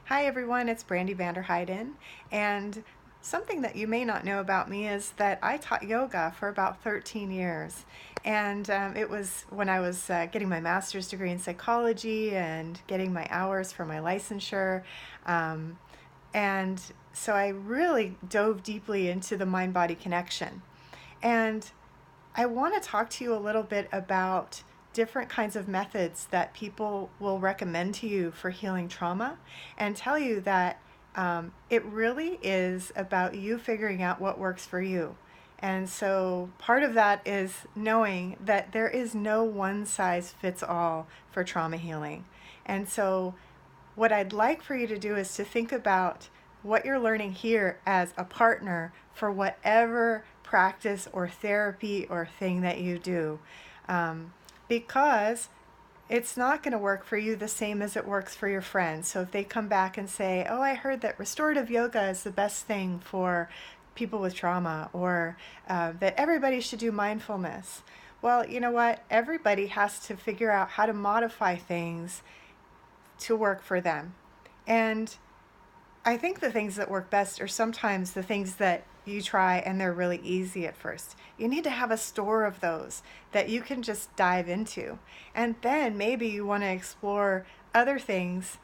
Hi everyone, it's Brandy Vanderheiden, and something that you may not know about me is that I taught yoga for about 13 years. And it was when I was getting my master's degree in psychology and getting my hours for my licensure. Um, and so I really dove deeply into the mind-body connection. And I want to talk to you a little bit about different kinds of methods that people will recommend to you for healing trauma and tell you that it really is about you figuring out what works for you. And so part of that is knowing that there is no one size fits all for trauma healing. And so what I'd like for you to do is to think about what you're learning here as a partner for whatever practice or therapy or thing that you do. Because it's not going to work for you the same as it works for your friends. So if they come back and say, oh, I heard that restorative yoga is the best thing for people with trauma, or that everybody should do mindfulness. Well, you know what? Everybody has to figure out how to modify things to work for them. And I think the things that work best are sometimes the things that you try and they're really easy at first. You need to have a store of those that you can just dive into. And then maybe you want to explore other things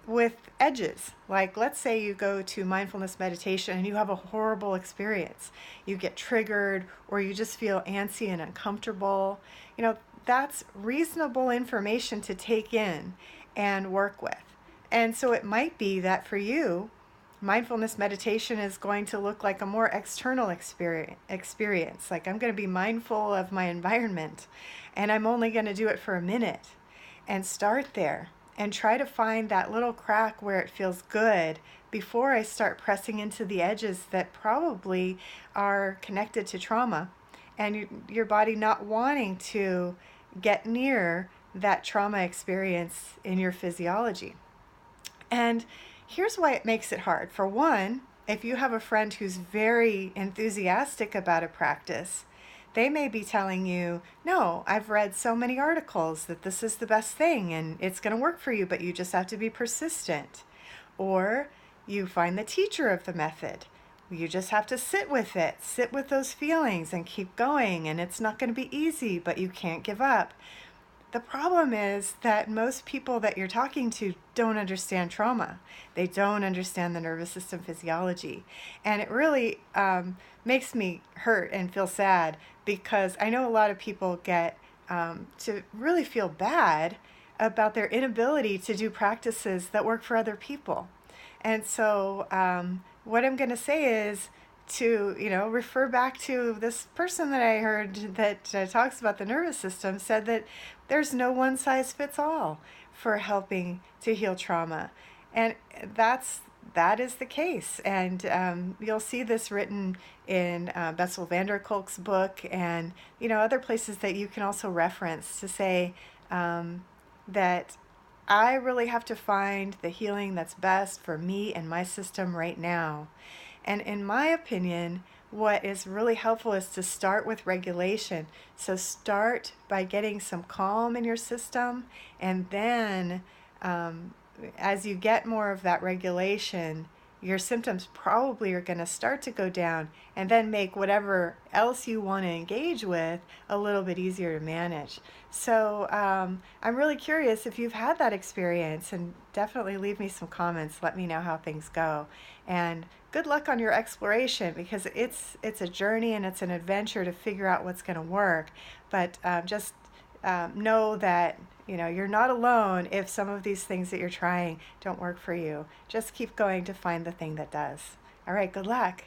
with edges. Like, let's say you go to mindfulness meditation and you have a horrible experience. You get triggered or you just feel antsy and uncomfortable. That's reasonable information to take in and work with. And so it might be that for you, mindfulness meditation is going to look like a more external experience. Like, I'm going to be mindful of my environment and I'm only going to do it for a minute, and start there and try to find that little crack where it feels good before I start pressing into the edges that probably are connected to trauma and your body not wanting to get near that trauma experience in your physiology. And here's why it makes it hard. For one, if you have a friend who's very enthusiastic about a practice, they may be telling you, no, I've read so many articles that this is the best thing and it's going to work for you, but you just have to be persistent. Or you find the teacher of the method. You just have to sit with it, sit with those feelings and keep going. And it's not going to be easy, but you can't give up. The problem is that most people that you're talking to don't understand trauma. They don't understand the nervous system physiology. And it really makes me hurt and feel sad, because I know a lot of people get to really feel bad about their inability to do practices that work for other people. And so what I'm going to say is to refer back to this person that I heard that talks about the nervous system, said that there's no one size fits all for helping to heal trauma. And that is the case. And you'll see this written in Bessel van der Kolk's book, and other places that you can also reference to say that I really have to find the healing that's best for me and my system right now. And in my opinion, what is really helpful is to start with regulation. So start by getting some calm in your system, and then as you get more of that regulation, your symptoms probably are going to start to go down, and then make whatever else you want to engage with a little bit easier to manage. So I'm really curious if you've had that experience, and definitely leave me some comments. Let me know how things go. And good luck on your exploration, because it's a journey and it's an adventure to figure out what's going to work. But just know that you're not alone if some of these things that you're trying don't work for you. Just keep going to find the thing that does. All right, good luck.